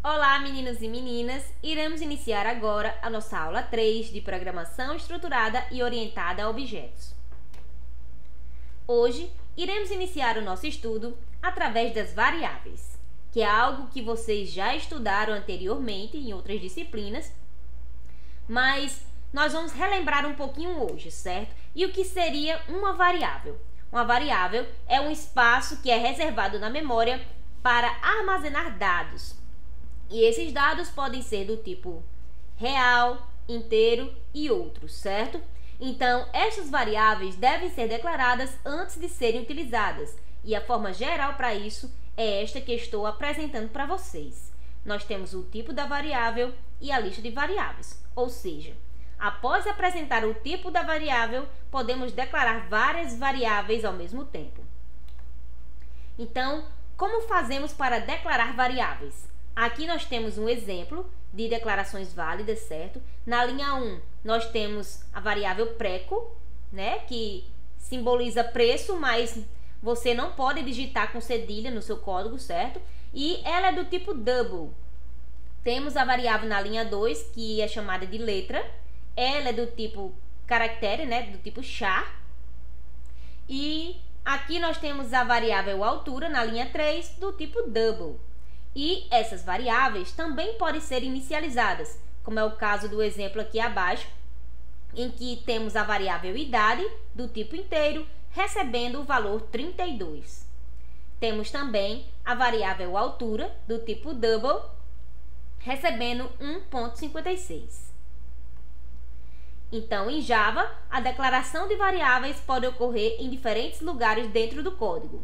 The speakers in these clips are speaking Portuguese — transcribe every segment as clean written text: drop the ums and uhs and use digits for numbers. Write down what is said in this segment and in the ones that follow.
Olá, meninos e meninas! Iremos iniciar agora a nossa aula 3 de Programação Estruturada e Orientada a Objetos. Hoje, iremos iniciar o nosso estudo através das variáveis, que é algo que vocês já estudaram anteriormente em outras disciplinas, mas nós vamos relembrar um pouquinho hoje, certo? E o que seria uma variável? Uma variável é um espaço que é reservado na memória para armazenar dados. E esses dados podem ser do tipo real, inteiro e outros, certo? Então, estas variáveis devem ser declaradas antes de serem utilizadas. E a forma geral para isso é esta que estou apresentando para vocês. Nós temos o tipo da variável e a lista de variáveis. Ou seja, após apresentar o tipo da variável, podemos declarar várias variáveis ao mesmo tempo. Então, como fazemos para declarar variáveis? Aqui nós temos um exemplo de declarações válidas, certo? Na linha 1, nós temos a variável preço, né? Que simboliza preço, mas você não pode digitar com cedilha no seu código, certo? E ela é do tipo double. Temos a variável na linha 2, que é chamada de letra. Ela é do tipo caractere, né? Do tipo char. E aqui nós temos a variável altura na linha 3, do tipo double. E essas variáveis também podem ser inicializadas, como é o caso do exemplo aqui abaixo, em que temos a variável idade, do tipo inteiro, recebendo o valor 32. Temos também a variável altura, do tipo double, recebendo 1,56. Então, em Java, a declaração de variáveis pode ocorrer em diferentes lugares dentro do código.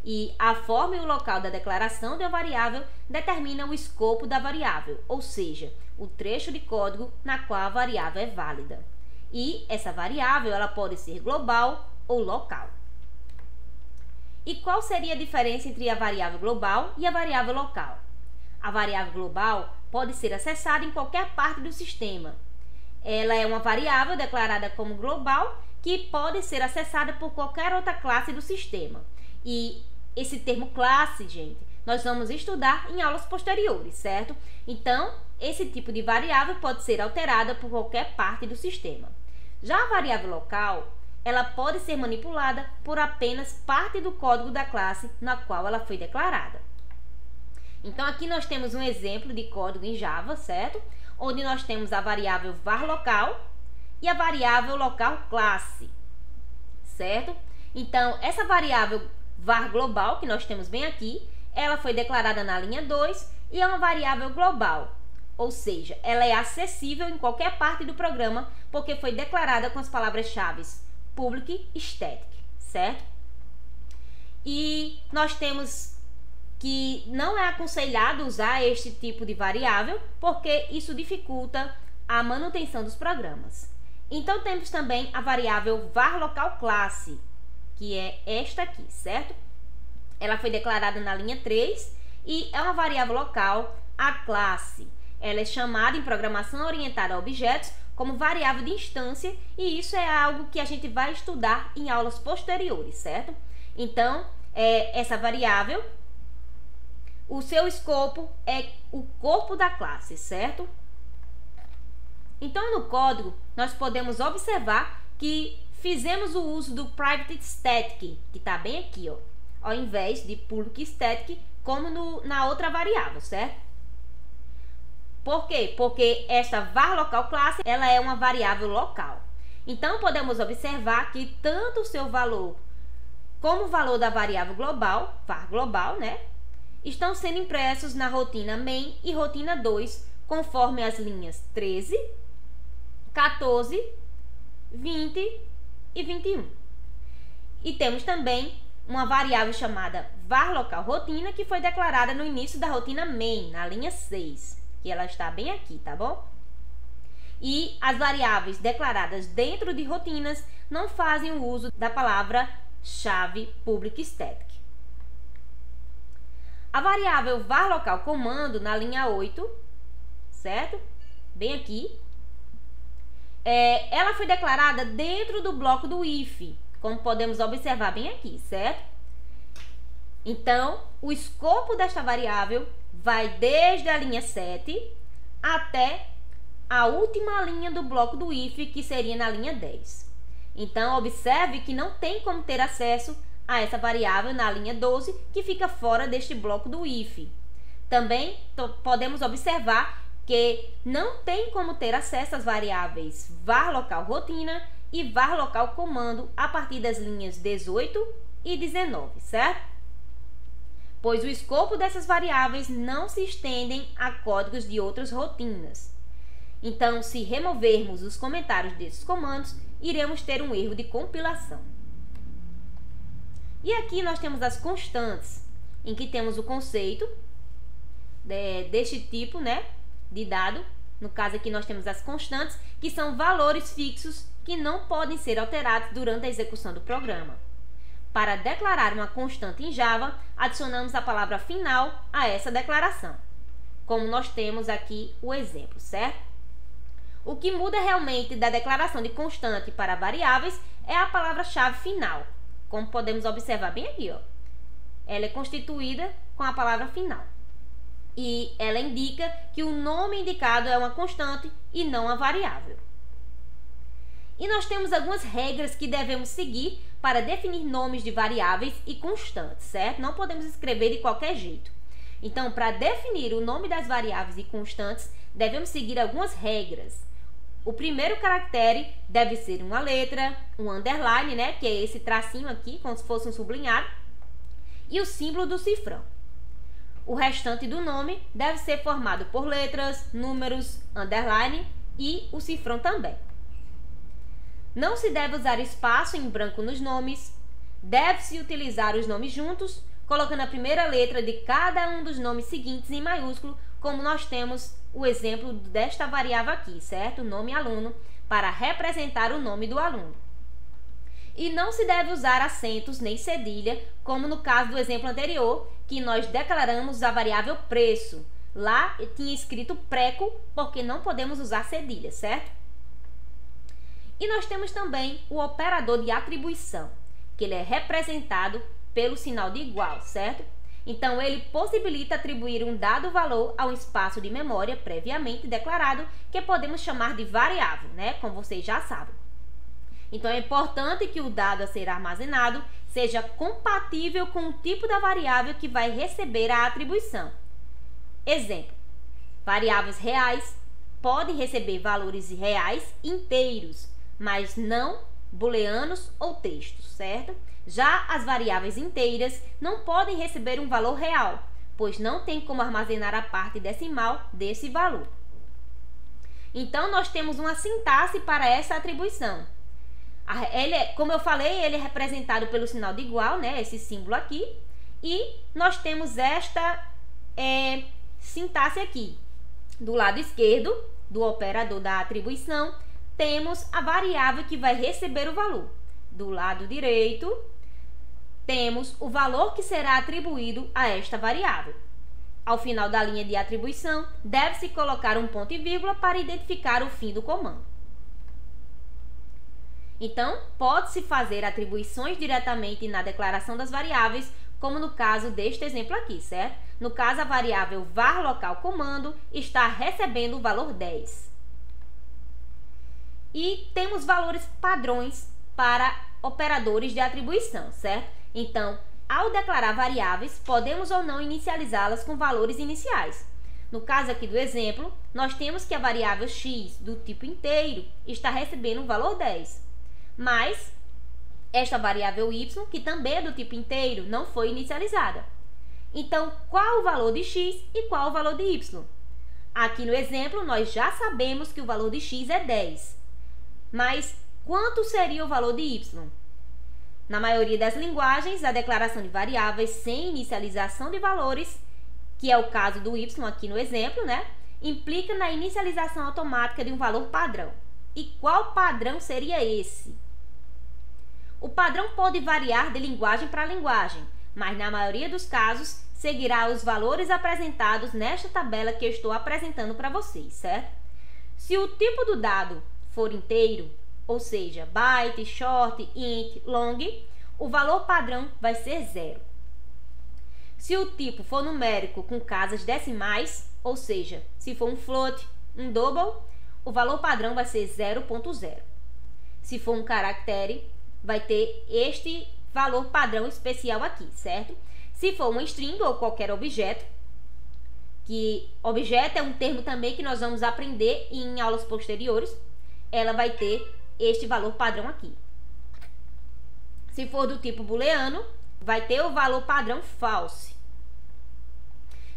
E a forma e o local da declaração de uma variável determina o escopo da variável, ou seja, o trecho de código na qual a variável é válida. E essa variável ela pode ser global ou local. E qual seria a diferença entre a variável global e a variável local? A variável global pode ser acessada em qualquer parte do sistema. Ela é uma variável declarada como global que pode ser acessada por qualquer outra classe do sistema. E esse termo classe, gente, nós vamos estudar em aulas posteriores, certo? Então, esse tipo de variável pode ser alterada por qualquer parte do sistema. Já a variável local, ela pode ser manipulada por apenas parte do código da classe na qual ela foi declarada. Então, aqui nós temos um exemplo de código em Java, certo? Onde nós temos a variável var local e a variável local classe, certo? Então, essa variável var global, que nós temos bem aqui, ela foi declarada na linha 2 e é uma variável global, ou seja, ela é acessível em qualquer parte do programa porque foi declarada com as palavras-chave public e static, certo? E nós temos que não é aconselhado usar este tipo de variável porque isso dificulta a manutenção dos programas. Então, temos também a variável var local classe, que é esta aqui, certo? Ela foi declarada na linha 3 e é uma variável local, a classe. Ela é chamada em programação orientada a objetos como variável de instância e isso é algo que a gente vai estudar em aulas posteriores, certo? Então, essa variável, o seu escopo é o corpo da classe, certo? Então, no código, nós podemos observar que fizemos o uso do private static, que está bem aqui, ó, ao invés de public static, como na outra variável, certo? Por quê? Porque esta var local classe, ela é uma variável local. Então, podemos observar que tanto o seu valor como o valor da variável global, var global, né, estão sendo impressos na rotina main e rotina 2, conforme as linhas 13, 14, 20 e 21. E temos também uma variável chamada var local rotina, que foi declarada no início da rotina main, na linha 6, que ela está bem aqui, tá bom? E as variáveis declaradas dentro de rotinas não fazem o uso da palavra-chave public static. A variável var local comando na linha 8, certo? Bem aqui. Ela foi declarada dentro do bloco do if, como podemos observar bem aqui, certo? Então, o escopo desta variável vai desde a linha 7 até a última linha do bloco do if, que seria na linha 10. Então, observe que não tem como ter acesso a essa variável na linha 12, que fica fora deste bloco do if. Também podemos observar que não tem como ter acesso às variáveis var local rotina e var local comando a partir das linhas 18 e 19, certo? Pois o escopo dessas variáveis não se estendem a códigos de outras rotinas. Então, se removermos os comentários desses comandos, iremos ter um erro de compilação. E aqui nós temos as constantes, em que temos o conceito deste tipo, né, de dado. No caso aqui nós temos as constantes, que são valores fixos que não podem ser alterados durante a execução do programa. Para declarar uma constante em Java, adicionamos a palavra final a essa declaração, como nós temos aqui o exemplo, certo? O que muda realmente da declaração de constante para variáveis é a palavra-chave final, como podemos observar bem aqui, ó. Ela é constituída com a palavra final. E ela indica que o nome indicado é uma constante e não uma variável. E nós temos algumas regras que devemos seguir para definir nomes de variáveis e constantes, certo? Não podemos escrever de qualquer jeito. Então, para definir o nome das variáveis e constantes, devemos seguir algumas regras. O primeiro caractere deve ser uma letra, um underline, né, que é esse tracinho aqui, como se fosse um sublinhado, e o símbolo do cifrão. O restante do nome deve ser formado por letras, números, underline e o cifrão também. Não se deve usar espaço em branco nos nomes. Deve-se utilizar os nomes juntos, colocando a primeira letra de cada um dos nomes seguintes em maiúsculo, como nós temos o exemplo desta variável aqui, certo? Nome aluno, para representar o nome do aluno. E não se deve usar acentos nem cedilha, como no caso do exemplo anterior, que nós declaramos a variável preço. Lá tinha escrito preco, porque não podemos usar cedilha, certo? E nós temos também o operador de atribuição, que ele é representado pelo sinal de igual, certo? Então, ele possibilita atribuir um dado valor a um espaço de memória previamente declarado, que podemos chamar de variável, né? Como vocês já sabem. Então, é importante que o dado a ser armazenado seja compatível com o tipo da variável que vai receber a atribuição. Exemplo: variáveis reais podem receber valores reais inteiros, mas não booleanos ou textos, certo? Já as variáveis inteiras não podem receber um valor real, pois não tem como armazenar a parte decimal desse valor. Então, nós temos uma sintaxe para essa atribuição. Como eu falei, ele é representado pelo sinal de igual, né? Esse símbolo aqui. E nós temos esta sintaxe aqui. Do lado esquerdo do operador da atribuição, temos a variável que vai receber o valor. Do lado direito, temos o valor que será atribuído a esta variável. Ao final da linha de atribuição, deve-se colocar um ponto e vírgula para identificar o fim do comando. Então, pode-se fazer atribuições diretamente na declaração das variáveis, como no caso deste exemplo aqui, certo? No caso, a variável var local comando está recebendo o valor 10. E temos valores padrões para operadores de atribuição, certo? Então, ao declarar variáveis, podemos ou não inicializá-las com valores iniciais. No caso aqui do exemplo, nós temos que a variável x do tipo inteiro está recebendo o valor 10. Mas esta variável y, que também é do tipo inteiro, não foi inicializada. Então, qual o valor de x e qual o valor de y? Aqui no exemplo, nós já sabemos que o valor de x é 10. Mas quanto seria o valor de y? Na maioria das linguagens, a declaração de variáveis sem inicialização de valores, que é o caso do y aqui no exemplo, né, implica na inicialização automática de um valor padrão. E qual padrão seria esse? O padrão pode variar de linguagem para linguagem, mas na maioria dos casos seguirá os valores apresentados nesta tabela que eu estou apresentando para vocês, certo? Se o tipo do dado for inteiro, ou seja, byte, short, int, long, o valor padrão vai ser 0. Se o tipo for numérico com casas decimais, ou seja, se for um float, um double, o valor padrão vai ser 0.0. Se for um caractere, vai ter este valor padrão especial aqui, certo? Se for uma string ou qualquer objeto, que objeto é um termo também que nós vamos aprender em aulas posteriores, ela vai ter este valor padrão aqui. Se for do tipo booleano, vai ter o valor padrão false.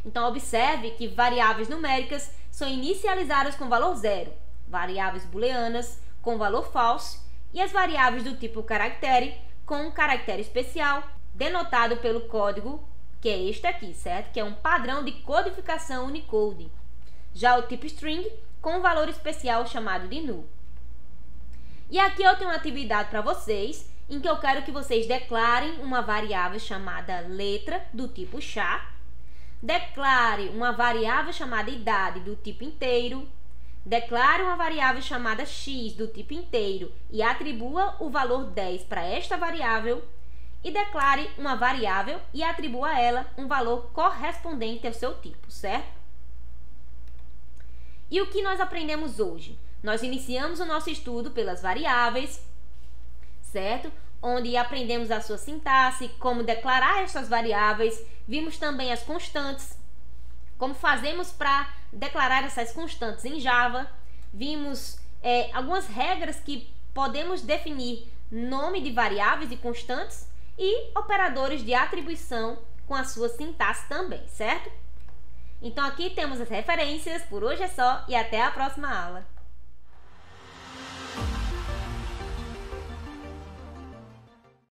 Então, observe que variáveis numéricas são inicializadas com valor 0, variáveis booleanas com valor false e as variáveis do tipo caractere com um caractere especial, denotado pelo código, que é este aqui, certo? Que é um padrão de codificação Unicode. Já o tipo string com um valor especial chamado de null. E aqui eu tenho uma atividade para vocês, em que eu quero que vocês declarem uma variável chamada letra do tipo char, declare uma variável chamada idade do tipo inteiro, declare uma variável chamada x do tipo inteiro e atribua o valor 10 para esta variável, e declare uma variável e atribua a ela um valor correspondente ao seu tipo, certo? E o que nós aprendemos hoje? Nós iniciamos o nosso estudo pelas variáveis, certo? Onde aprendemos a sua sintaxe, como declarar essas variáveis, vimos também as constantes, como fazemos para declarar essas constantes em Java, vimos algumas regras que podemos definir nome de variáveis e constantes e operadores de atribuição com a sua sintaxe também, certo? Então aqui temos as referências, por hoje é só e até a próxima aula.